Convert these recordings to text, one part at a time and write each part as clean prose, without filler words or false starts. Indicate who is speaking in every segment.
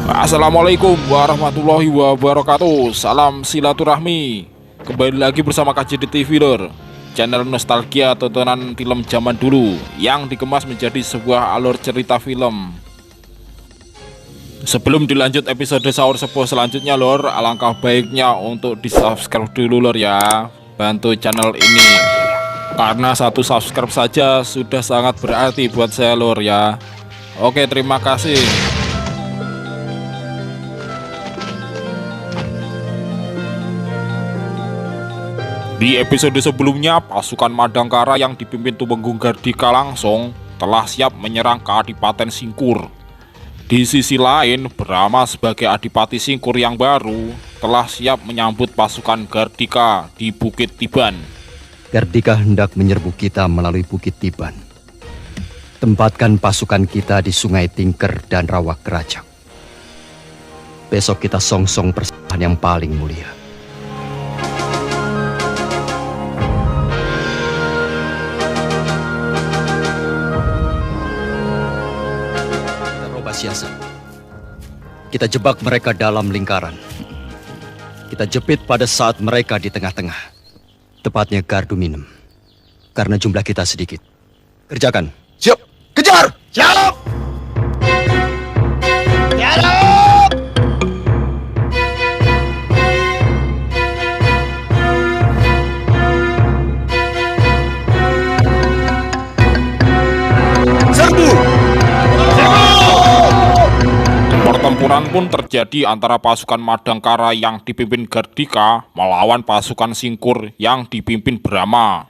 Speaker 1: Assalamualaikum warahmatullahi wabarakatuh. Salam silaturahmi. Kembali lagi bersama KJD TV Lor, channel nostalgia tontonan film zaman dulu yang dikemas menjadi sebuah alur cerita film. Sebelum dilanjut episode sahur sepuh selanjutnya Lor, alangkah baiknya untuk di subscribe dulu Lor ya. Bantu channel ini, karena satu subscribe saja sudah sangat berarti buat saya Lor ya. Oke, terima kasih. Di episode sebelumnya, pasukan Madangkara yang dipimpin Tumenggung Gardika langsung telah siap menyerang ke Adipaten Singkur. Di sisi lain, Brahma sebagai Adipati Singkur yang baru telah siap menyambut pasukan Gardika di Bukit Tiban.
Speaker 2: Gardika hendak menyerbu kita melalui Bukit Tiban. Tempatkan pasukan kita di Sungai Tingker dan Rawa Kerajang. Besok kita songsong persembahan yang paling mulia. Siasat. Kita jebak mereka dalam lingkaran. Kita jepit pada saat mereka di tengah-tengah. Tepatnya gardu minum. Karena jumlah kita sedikit. Kerjakan.
Speaker 3: Siap. Kejar. Siap. Siap. Serbu.
Speaker 1: Pertempuran pun terjadi antara pasukan Madangkara yang dipimpin Gardika melawan pasukan Singkur yang dipimpin Brahma.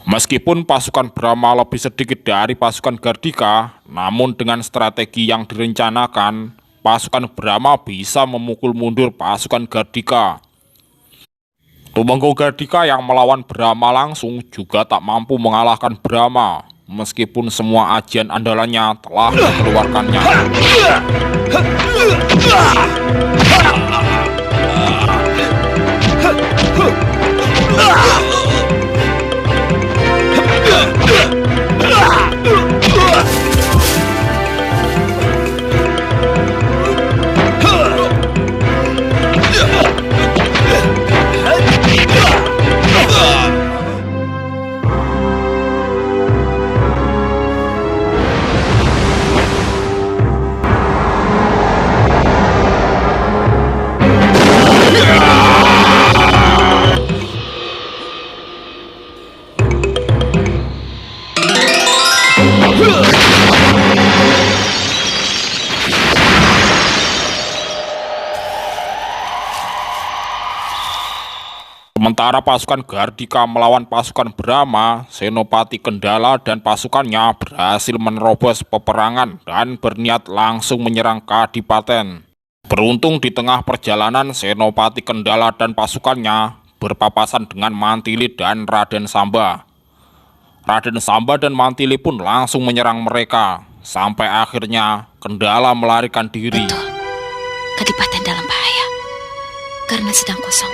Speaker 1: Meskipun pasukan Brahma lebih sedikit dari pasukan Gardika, namun dengan strategi yang direncanakan, pasukan Brahma bisa memukul mundur pasukan Gardika. Tumenggung Gardika yang melawan Brahma langsung juga tak mampu mengalahkan Brahma, meskipun semua ajian andalannya telah dikeluarkannya. Sementara pasukan Gardika melawan pasukan Brahma, Senopati Kendala dan pasukannya berhasil menerobos peperangan dan berniat langsung menyerang ke Adipaten. Beruntung di tengah perjalanan, Senopati Kendala dan pasukannya berpapasan dengan Mantili dan Raden Samba. Raden Samba dan Mantili pun langsung menyerang mereka, sampai akhirnya Kendala melarikan diri.
Speaker 4: Betul, Kadipaten dalam bahaya karena sedang kosong.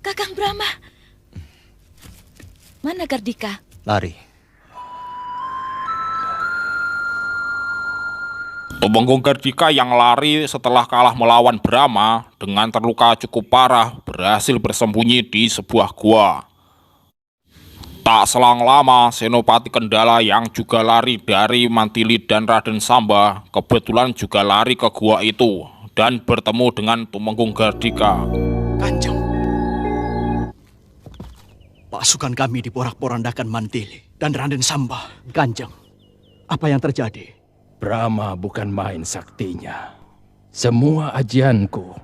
Speaker 4: Kakang Brahma, mana Gardika?
Speaker 2: Lari.
Speaker 1: Tumenggung Gardika yang lari setelah kalah melawan Brahma dengan terluka cukup parah berhasil bersembunyi di sebuah gua. Tak selang lama, Senopati Kendala yang juga lari dari Mantili dan Raden Samba kebetulan juga lari ke gua itu dan bertemu dengan Tumenggung Gardika.
Speaker 3: Kanjeng.
Speaker 5: Pasukan kami diporak-porandakan Mantili dan Raden Samba.
Speaker 2: Kanjeng, Apa yang terjadi?
Speaker 5: Brahma bukan main saktinya. Semua ajianku,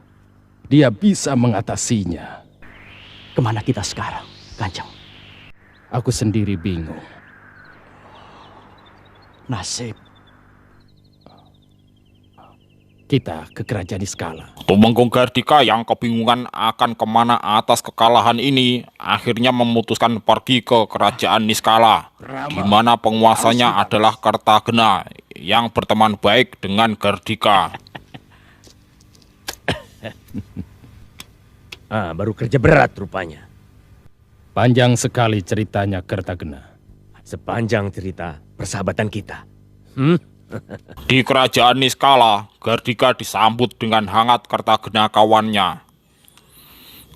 Speaker 5: dia bisa mengatasinya.
Speaker 2: Kemana kita sekarang, Kanjeng?
Speaker 5: Aku sendiri bingung.
Speaker 2: Nasib.
Speaker 5: Kita ke kerajaan Niskala.
Speaker 1: Tumenggung Gardika yang kebingungan akan kemana atas kekalahan ini akhirnya memutuskan pergi ke kerajaan Niskala, di mana penguasanya adalah Kertagena yang berteman baik dengan Gardika.
Speaker 6: Baru kerja berat rupanya.
Speaker 5: Panjang sekali ceritanya Kertagena.
Speaker 6: Sepanjang cerita persahabatan kita.
Speaker 1: Di kerajaan Niskala, Gardika disambut dengan hangat Kertagena kawannya.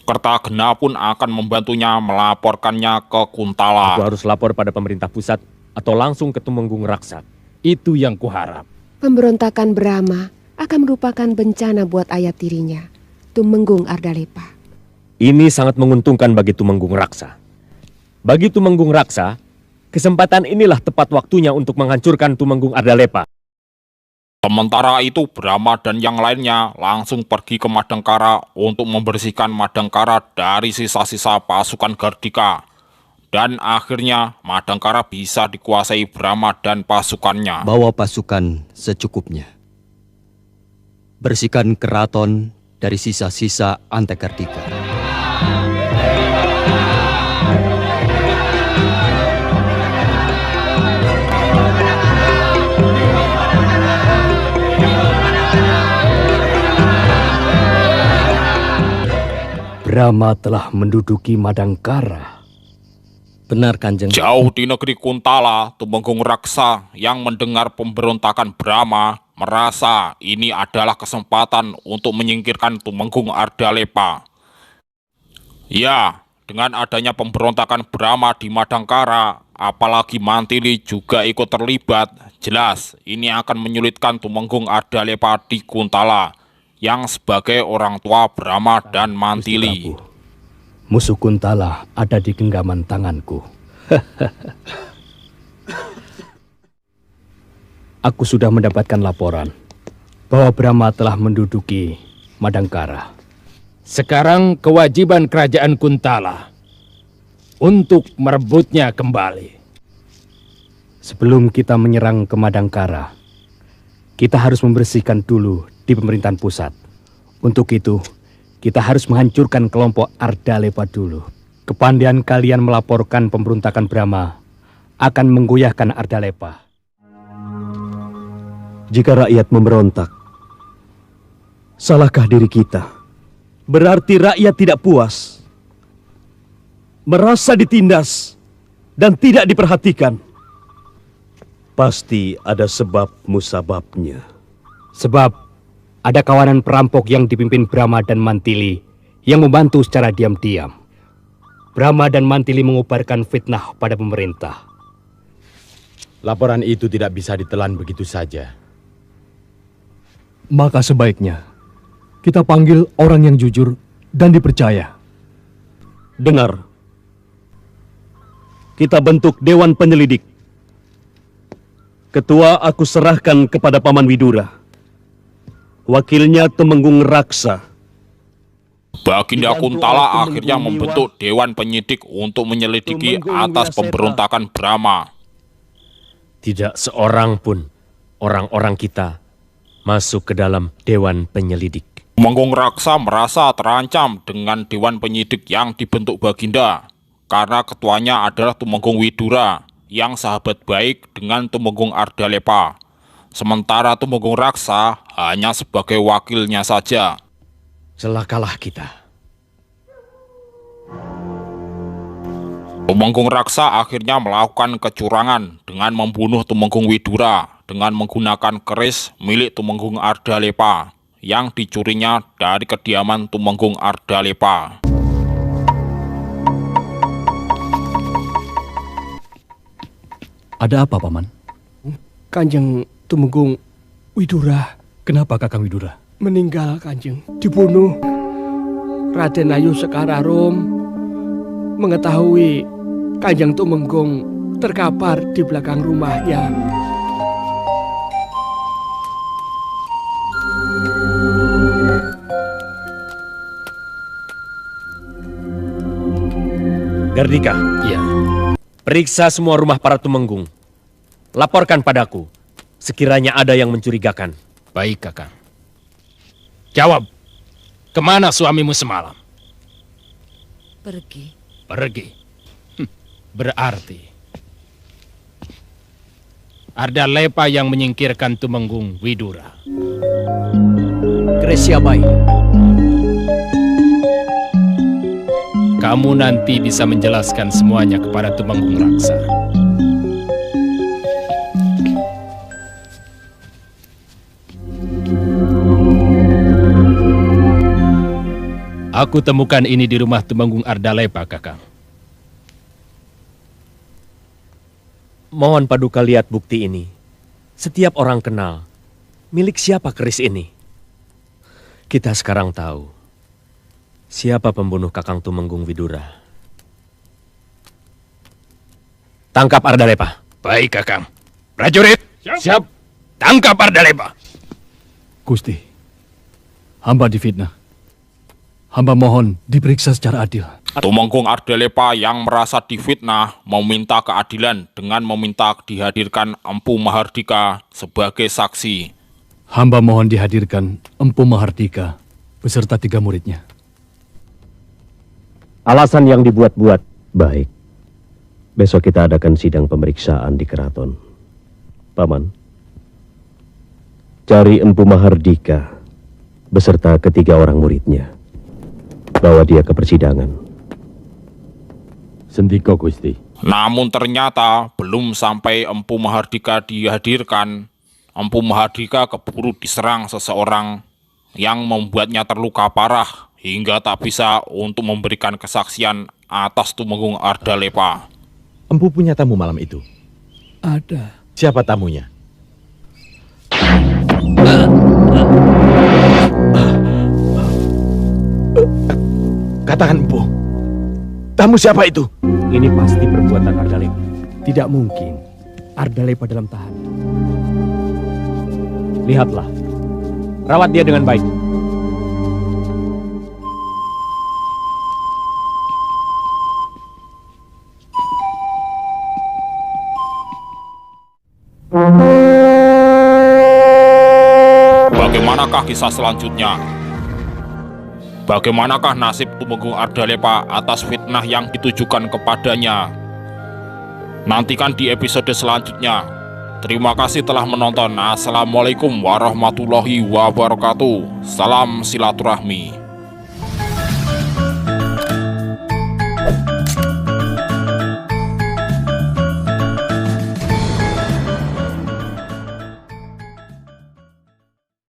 Speaker 1: Kertagena pun akan membantunya melaporkannya ke Kuntala.
Speaker 6: Aku harus lapor pada pemerintah pusat atau langsung ke Tumenggung Raksa.
Speaker 5: Itu yang kuharap.
Speaker 7: Pemberontakan Brahma akan merupakan bencana buat ayah tirinya, Tumenggung Ardalepa.
Speaker 6: Ini sangat menguntungkan bagi Tumenggung Raksa. Bagi Tumenggung Raksa, kesempatan inilah tepat waktunya untuk menghancurkan Tumenggung Ardalepa.
Speaker 1: Sementara itu Brahma dan yang lainnya langsung pergi ke Madangkara untuk membersihkan Madangkara dari sisa-sisa pasukan Gardika. Dan akhirnya Madangkara bisa dikuasai Brahma dan pasukannya.
Speaker 2: Bawa pasukan secukupnya. Bersihkan keraton dari sisa-sisa Antekardika.
Speaker 5: Brahma telah menduduki Madangkara.
Speaker 6: Benar, Kanjeng.
Speaker 1: Jauh di negeri Kuntala, Tumenggung Raksa yang mendengar pemberontakan Brahma merasa ini adalah kesempatan untuk menyingkirkan Tumenggung Ardalepa. Ya, dengan adanya pemberontakan Brahma di Madangkara, apalagi Mantili juga ikut terlibat, jelas ini akan menyulitkan Tumenggung Ardalepa di Kuntala yang sebagai orang tua Brahma dan Mantili.
Speaker 5: Musuh Kuntala ada di genggaman tanganku. Aku sudah mendapatkan laporan bahwa Brahma telah menduduki Madangkara. Sekarang kewajiban kerajaan Kuntala untuk merebutnya kembali. Sebelum kita menyerang ke Madangkara, kita harus membersihkan dulu di pemerintahan pusat. Untuk itu, kita harus menghancurkan kelompok Ardalepa dulu. Kepandaian kalian melaporkan pemberontakan Brahma akan menggoyahkan Ardalepa.
Speaker 8: Jika rakyat memberontak, salahkah diri kita? Berarti rakyat tidak puas, merasa ditindas, dan tidak diperhatikan. Pasti ada sebab musababnya.
Speaker 5: Sebab ada kawanan perampok yang dipimpin Brahma dan Mantili yang membantu secara diam-diam. Brahma dan Mantili mengubarkan fitnah pada pemerintah.
Speaker 9: Laporan itu tidak bisa ditelan begitu saja.
Speaker 8: Maka sebaiknya kita panggil orang yang jujur dan dipercaya. Dengar, kita bentuk Dewan Penyelidik. Ketua aku serahkan kepada Paman Widura. Wakilnya Tumenggung Raksa.
Speaker 1: Baginda Kuntala akhirnya membentuk Dewan Penyidik untuk menyelidiki atas pemberontakan Brahma.
Speaker 6: Tidak seorang pun orang-orang kita masuk ke dalam Dewan Penyelidik.
Speaker 1: Tumenggung Raksa merasa terancam dengan Dewan Penyidik yang dibentuk Baginda, karena ketuanya adalah Tumenggung Widura yang sahabat baik dengan Tumenggung Ardalepa. Sementara Tumenggung Raksa hanya sebagai wakilnya saja.
Speaker 6: Celakalah kita.
Speaker 1: Tumenggung Raksa akhirnya melakukan kecurangan dengan membunuh Tumenggung Widura dengan menggunakan keris milik Tumenggung Ardalepa yang dicurinya dari kediaman Tumenggung Ardalepa.
Speaker 8: Ada apa, Paman?
Speaker 10: Kanjeng Tumenggung Widura.
Speaker 8: Kenapa Kakang Widura?
Speaker 10: Meninggal, Kanjeng. Dibunuh. Raden Ayu Sekararum mengetahui Kanjeng Tumenggung terkapar di belakang rumahnya.
Speaker 6: Gardika,
Speaker 5: Ya,
Speaker 6: periksa semua rumah para tumenggung. Laporkan padaku, sekiranya ada yang mencurigakan.
Speaker 5: baik Kakang. Jawab, kemana suamimu semalam?
Speaker 4: Pergi.
Speaker 5: Pergi. Berarti Ardalepa yang menyingkirkan Tumenggung Widura.
Speaker 10: Keris siapa ini?
Speaker 5: Kamu nanti bisa menjelaskan semuanya kepada Tumenggung Raksa. Aku temukan ini di rumah Tumenggung Ardalepa, Kakang.
Speaker 6: Mohon Paduka lihat bukti ini. Setiap orang kenal milik siapa keris ini. Kita sekarang tahu siapa pembunuh Kakang Tumenggung Widura. Tangkap Ardalepa.
Speaker 5: Baik, Kakang. Prajurit, siap. Tangkap Ardalepa.
Speaker 8: Gusti, hamba difitnah. Hamba mohon diperiksa secara adil.
Speaker 1: Tumenggung Ardalepa yang merasa difitnah meminta keadilan dengan meminta dihadirkan Empu Mahardika sebagai saksi.
Speaker 8: Hamba mohon dihadirkan Empu Mahardika beserta 3 muridnya.
Speaker 11: Alasan yang dibuat-buat. Baik. Besok kita adakan sidang pemeriksaan di keraton. Paman, cari Empu Mahardika beserta 3 orang muridnya. Bawa dia ke persidangan.
Speaker 9: Sendika Gusti.
Speaker 1: Namun ternyata belum sampai Empu Mahardika dihadirkan, Empu Mahardika keburu diserang seseorang yang membuatnya terluka parah hingga tak bisa untuk memberikan kesaksian atas Tumenggung Ardalepa.
Speaker 9: Empu punya tamu malam itu.
Speaker 10: Ada.
Speaker 9: Siapa tamunya? Katakan Empu. Tamu siapa itu?
Speaker 6: Ini pasti perbuatan Ardalepa.
Speaker 10: Tidak mungkin. Ardalepa dalam tahanan.
Speaker 6: Lihatlah. Rawat dia dengan baik.
Speaker 1: Bagaimanakah kisah selanjutnya? Bagaimanakah nasib Tumenggung Ardalepa atas fitnah yang ditujukan kepadanya? Nantikan di episode selanjutnya. Terima kasih telah menonton. Assalamualaikum warahmatullahi wabarakatuh. Salam silaturahmi.